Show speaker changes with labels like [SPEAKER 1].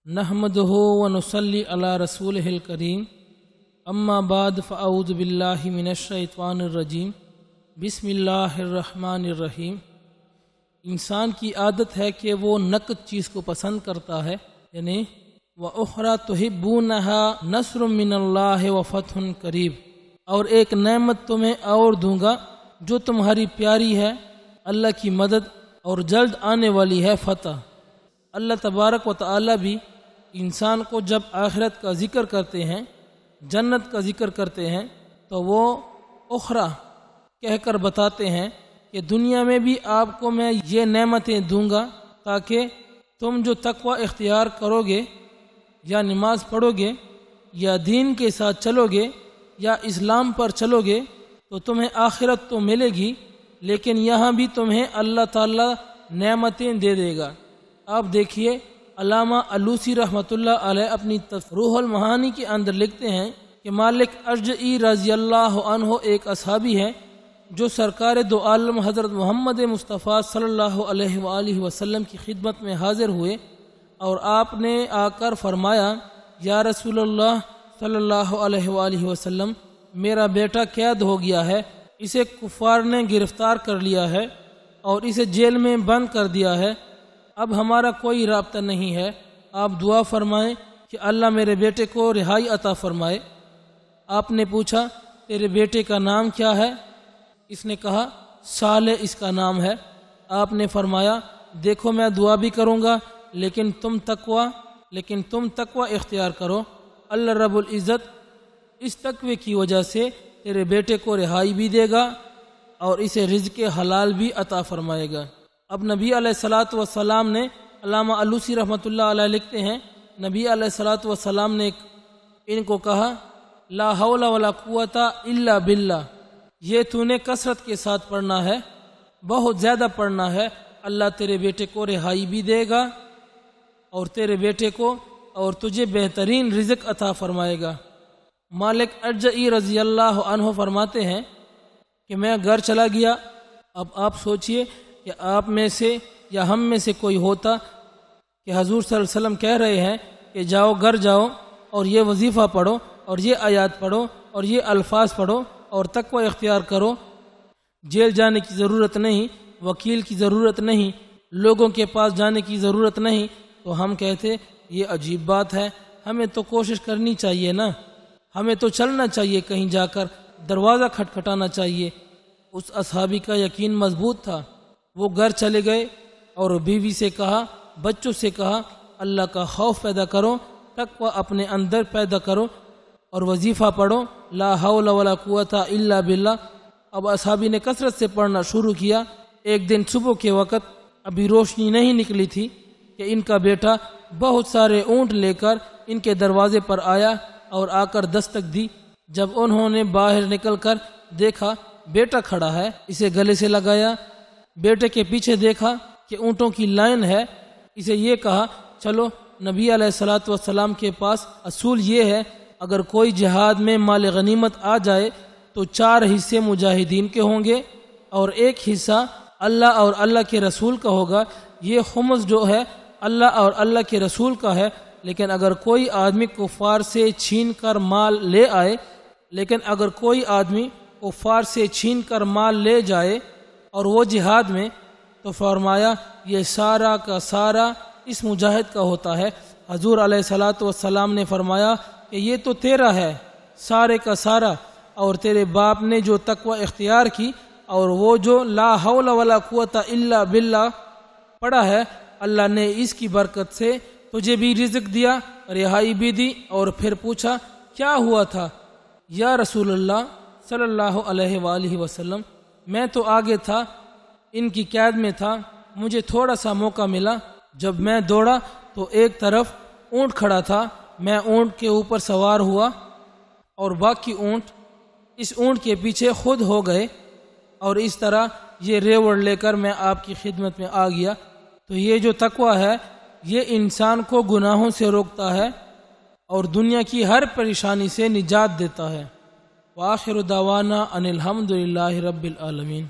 [SPEAKER 1] نحمدہ ونصلی علی رسولہ الکریم اما بعد فاعوذ باللہ من الشیطان الرجیم بسم اللہ الرحمن الرحیم۔ انسان کی عادت ہے کہ وہ نقد چیز کو پسند کرتا ہے، یعنی وَأُخْرَى تُحِبُّونَهَا نَصْرٌ مِّنَ اللَّهِ وَفَتْحٌ قریب، اور ایک نعمت تمہیں اور دوں گا جو تمہاری پیاری ہے، اللہ کی مدد اور جلد آنے والی ہے فتح۔ اللہ تبارک و تعالی بھی انسان کو جب آخرت کا ذکر کرتے ہیں، جنت کا ذکر کرتے ہیں، تو وہ اخرى کہہ کر بتاتے ہیں کہ دنیا میں بھی آپ کو میں یہ نعمتیں دوں گا تاکہ تم جو تقوی اختیار کرو گے، یا نماز پڑھو گے، یا دین کے ساتھ چلو گے، یا اسلام پر چلو گے، تو تمہیں آخرت تو ملے گی، لیکن یہاں بھی تمہیں اللہ تعالیٰ نعمتیں دے دے گا۔ آپ دیکھیے علامہ علوسی رحمۃ اللہ علیہ اپنی روح المعانی کے اندر لکھتے ہیں کہ مالک اشجعی رضی اللہ عنہ ایک اصحابی ہے جو سرکار دو عالم حضرت محمد مصطفیٰ صلی اللہ علیہ وآلہ وسلم کی خدمت میں حاضر ہوئے، اور آپ نے آ کر فرمایا، یا رسول اللہ صلی اللہ علیہ وآلہ وسلم، میرا بیٹا قید ہو گیا ہے، اسے کفار نے گرفتار کر لیا ہے اور اسے جیل میں بند کر دیا ہے، اب ہمارا کوئی رابطہ نہیں ہے، آپ دعا فرمائیں کہ اللہ میرے بیٹے کو رہائی عطا فرمائے۔ آپ نے پوچھا، تیرے بیٹے کا نام کیا ہے؟ اس نے کہا، صالح اس کا نام ہے۔ آپ نے فرمایا، دیکھو میں دعا بھی کروں گا لیکن تم تقوی اختیار کرو، اللہ رب العزت اس تقوی کی وجہ سے تیرے بیٹے کو رہائی بھی دے گا اور اسے رزق حلال بھی عطا فرمائے گا۔ اب نبی علیہ الصلاۃ والسلام نے، علامہ علوسی رحمۃ اللہ علیہ لکھتے ہیں، نبی علیہ الصلاۃ والسلام نے ان کو کہا، لا حول ولا قوت الا باللہ، یہ تو نے کثرت کے ساتھ پڑھنا ہے، بہت زیادہ پڑھنا ہے، اللہ تیرے بیٹے کو رہائی بھی دے گا اور تیرے بیٹے کو اور تجھے بہترین رزق عطا فرمائے گا۔ مالک اشجعی رضی اللہ عنہ فرماتے ہیں کہ میں گھر چلا گیا۔ اب آپ سوچئے کہ آپ میں سے یا ہم میں سے کوئی ہوتا کہ حضور صلی اللہ علیہ وسلم کہہ رہے ہیں کہ جاؤ گھر جاؤ اور یہ وظیفہ پڑھو اور یہ آیات پڑھو اور یہ الفاظ پڑھو اور تقوی اختیار کرو، جیل جانے کی ضرورت نہیں، وکیل کی ضرورت نہیں، لوگوں کے پاس جانے کی ضرورت نہیں، تو ہم کہتے یہ عجیب بات ہے، ہمیں تو کوشش کرنی چاہیے نا، ہمیں تو چلنا چاہیے، کہیں جا کر دروازہ کھٹکھٹانا چاہیے۔ اس اصحابی کا یقین مضبوط تھا، وہ گھر چلے گئے اور بیوی سے کہا، بچوں سے کہا، اللہ کا خوف پیدا کرو، تقوی اپنے اندر پیدا کرو اور وظیفہ پڑھو، لا حول ولا قوت الا باللہ۔ اب اصحابی نے کثرت سے پڑھنا شروع کیا۔ ایک دن صبح کے وقت ابھی روشنی نہیں نکلی تھی کہ ان کا بیٹا بہت سارے اونٹ لے کر ان کے دروازے پر آیا اور آ کر دستک دی۔ جب انہوں نے باہر نکل کر دیکھا بیٹا کھڑا ہے، اسے گلے سے لگایا، بیٹے کے پیچھے دیکھا کہ اونٹوں کی لائن ہے، اسے یہ کہا، چلو نبی علیہ الصلاۃ والسلام کے پاس اصول یہ ہے، اگر کوئی جہاد میں مال غنیمت آ جائے تو 4 حصے مجاہدین کے ہوں گے اور 1 حصہ اللہ اور اللہ کے رسول کا ہوگا۔ یہ خمس جو ہے اللہ اور اللہ کے رسول کا ہے، لیکن اگر کوئی آدمی کفار سے چھین کر مال لے جائے اور وہ جہاد میں، تو فرمایا یہ سارا کا سارا اس مجاہد کا ہوتا ہے۔ حضور علیہ الصلاۃ والسلام نے فرمایا کہ یہ تو تیرا ہے سارے کا سارا، اور تیرے باپ نے جو تقوی اختیار کی اور وہ جو لا حول ولا قوت الا باللہ پڑھا ہے، اللہ نے اس کی برکت سے تجھے بھی رزق دیا، رہائی بھی دی۔ اور پھر پوچھا کیا ہوا تھا؟ یا رسول اللہ صلی اللہ علیہ وآلہ وسلم، میں تو آگے تھا، ان کی قید میں تھا، مجھے تھوڑا سا موقع ملا، جب میں دوڑا تو ایک طرف اونٹ کھڑا تھا، میں اونٹ کے اوپر سوار ہوا اور باقی اونٹ اس اونٹ کے پیچھے خود ہو گئے، اور اس طرح یہ ریوڑ لے کر میں آپ کی خدمت میں آ گیا۔ تو یہ جو تقوی ہے یہ انسان کو گناہوں سے روکتا ہے اور دنیا کی ہر پریشانی سے نجات دیتا ہے۔ وآخر دعوانا ان الحمد للہ رب العالمین۔